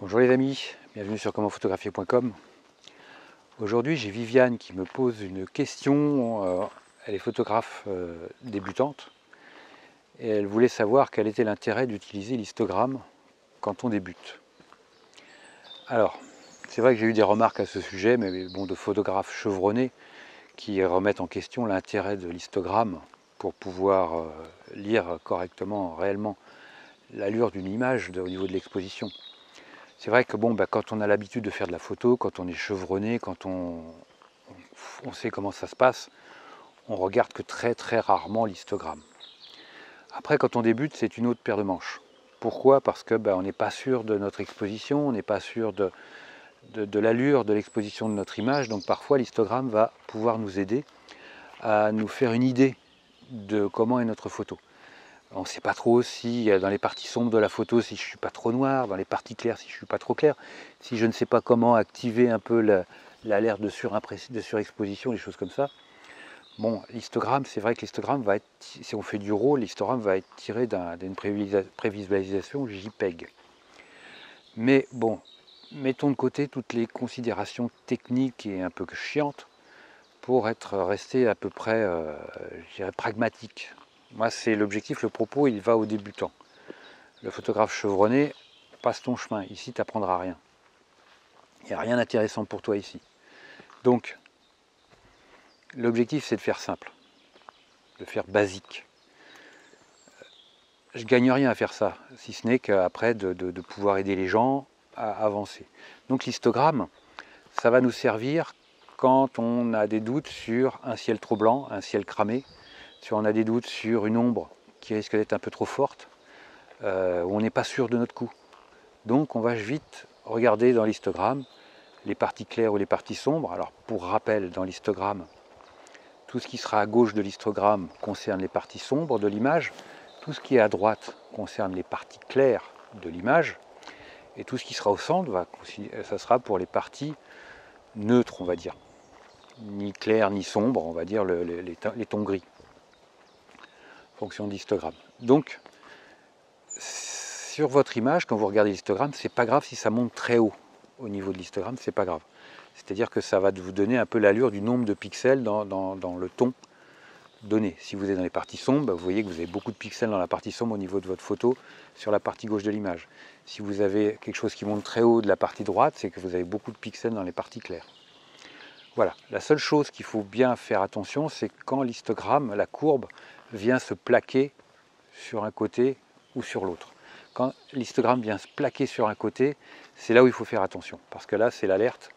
Bonjour les amis, bienvenue sur commentphotographier.com. Aujourd'hui j'ai Viviane qui me pose une question, elle est photographe débutante et elle voulait savoir quel était l'intérêt d'utiliser l'histogramme quand on débute. Alors, c'est vrai que j'ai eu des remarques à ce sujet, mais bon, de photographes chevronnés qui remettent en question l'intérêt de l'histogramme pour pouvoir lire correctement, réellement, l'allure d'une image au niveau de l'exposition. C'est vrai que bon, quand on a l'habitude de faire de la photo, quand on est chevronné, quand on sait comment ça se passe, on regarde que très rarement l'histogramme. Après, quand on débute, c'est une autre paire de manches. Pourquoi? Parce que on n'est pas sûr de notre exposition, on n'est pas sûr de l'allure de l'exposition de notre image, donc parfois l'histogramme va pouvoir nous aider à nous faire une idée de comment est notre photo. On ne sait pas trop si dans les parties sombres de la photo, si je ne suis pas trop noir, dans les parties claires, si je ne suis pas trop clair, si je ne sais pas comment activer un peu l'alerte de surexposition, des choses comme ça. Bon, l'histogramme, c'est vrai que l'histogramme va être, si on fait du RAW, l'histogramme va être tiré d'une prévisualisation JPEG. Mais bon, mettons de côté toutes les considérations techniques et un peu chiantes pour resté à peu près, je dirais, pragmatique. Moi, c'est l'objectif, le propos, il va aux débutants. Le photographe chevronné, passe ton chemin. Ici, tu n'apprendras rien. Il n'y a rien d'intéressant pour toi ici. Donc, l'objectif, c'est de faire simple, de faire basique. Je gagne rien à faire ça, si ce n'est qu'après de pouvoir aider les gens à avancer. Donc l'histogramme, ça va nous servir quand on a des doutes sur un ciel trop blanc, un ciel cramé, si on a des doutes sur une ombre qui risque d'être un peu trop forte, où on n'est pas sûr de notre coup. Donc on va vite regarder dans l'histogramme les parties claires ou les parties sombres. Alors pour rappel, dans l'histogramme, tout ce qui sera à gauche de l'histogramme concerne les parties sombres de l'image, tout ce qui est à droite concerne les parties claires de l'image, et tout ce qui sera au centre, ça sera pour les parties neutres, on va dire. Ni clair ni sombre, on va dire les tons gris, en fonction de l'histogramme. Donc, sur votre image, quand vous regardez l'histogramme, c'est pas grave si ça monte très haut au niveau de l'histogramme, c'est pas grave. C'est-à-dire que ça va vous donner un peu l'allure du nombre de pixels dans le ton donné. Si vous êtes dans les parties sombres, vous voyez que vous avez beaucoup de pixels dans la partie sombre au niveau de votre photo sur la partie gauche de l'image. Si vous avez quelque chose qui monte très haut de la partie droite, c'est que vous avez beaucoup de pixels dans les parties claires. Voilà, la seule chose qu'il faut bien faire attention, c'est quand l'histogramme, la courbe, vient se plaquer sur un côté ou sur l'autre. Quand l'histogramme vient se plaquer sur un côté, c'est là où il faut faire attention, parce que là, c'est l'alerte.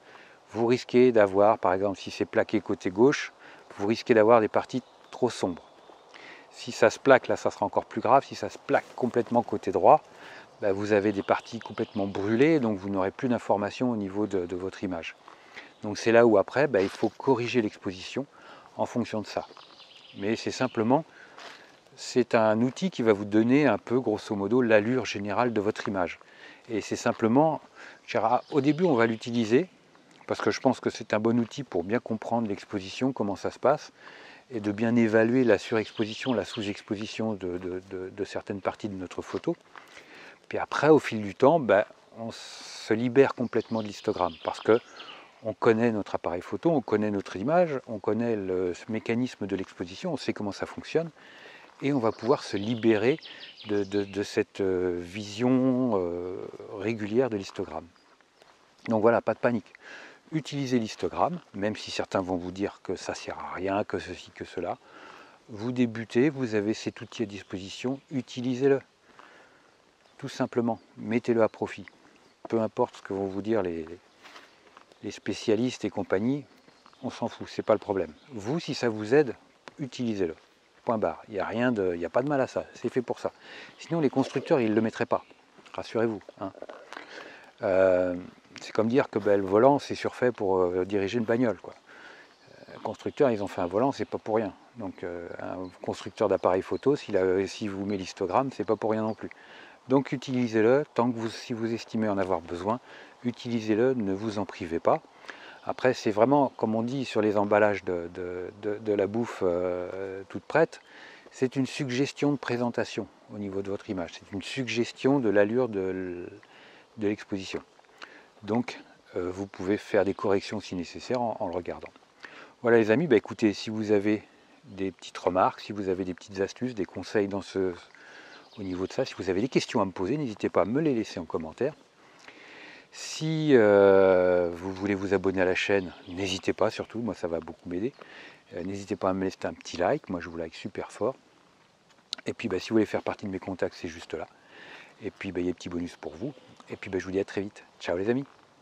Vous risquez d'avoir, par exemple, si c'est plaqué côté gauche, vous risquez d'avoir des parties trop sombres. Si ça se plaque, là, ça sera encore plus grave. Si ça se plaque complètement côté droit, vous avez des parties complètement brûlées, donc vous n'aurez plus d'informations au niveau de votre image. Donc c'est là où après, il faut corriger l'exposition en fonction de ça. Mais c'est simplement, c'est un outil qui va vous donner un peu, grosso modo, l'allure générale de votre image. Et c'est simplement, au début, on va l'utiliser, parce que je pense que c'est un bon outil pour bien comprendre l'exposition, comment ça se passe, et de bien évaluer la surexposition, la sous-exposition de certaines parties de notre photo. Puis après, au fil du temps, on se libère complètement de l'histogramme, parce que on connaît notre appareil photo, on connaît notre image, on connaît le mécanisme de l'exposition, on sait comment ça fonctionne, et on va pouvoir se libérer de cette vision régulière de l'histogramme. Donc voilà, pas de panique. Utilisez l'histogramme, même si certains vont vous dire que ça ne sert à rien, que ceci, que cela. Vous débutez, vous avez cet outil à disposition, utilisez-le. Tout simplement, mettez-le à profit. Peu importe ce que vont vous dire les spécialistes et compagnie, on s'en fout, c'est pas le problème. Vous, si ça vous aide, utilisez-le. Point barre. Il n'y a pas de mal à ça, c'est fait pour ça. Sinon, les constructeurs, ils ne le mettraient pas. Rassurez-vous. Hein. C'est comme dire que le volant, c'est surfait pour diriger une bagnole, quoi. Constructeurs, ils ont fait un volant, c'est pas pour rien. Donc, un constructeur d'appareil photo, s'il vous met l'histogramme, c'est pas pour rien non plus. Donc, utilisez-le, si vous estimez en avoir besoin, utilisez-le, ne vous en privez pas. Après, c'est vraiment, comme on dit sur les emballages de la bouffe toute prête, c'est une suggestion de présentation au niveau de votre image. C'est une suggestion de l'allure de l'exposition. Donc vous pouvez faire des corrections si nécessaire en le regardant. Voilà les amis, bah, écoutez, si vous avez des petites remarques, si vous avez des petites astuces, des conseils au niveau de ça, si vous avez des questions à me poser, n'hésitez pas à me les laisser en commentaire. Si vous voulez vous abonner à la chaîne, n'hésitez pas surtout, moi ça va beaucoup m'aider. N'hésitez pas à me laisser un petit like, moi je vous like super fort. Et puis bah, si vous voulez faire partie de mes contacts, c'est juste là. Et puis bah, il y a des petits bonus pour vous. Et puis bah, je vous dis à très vite. Ciao les amis.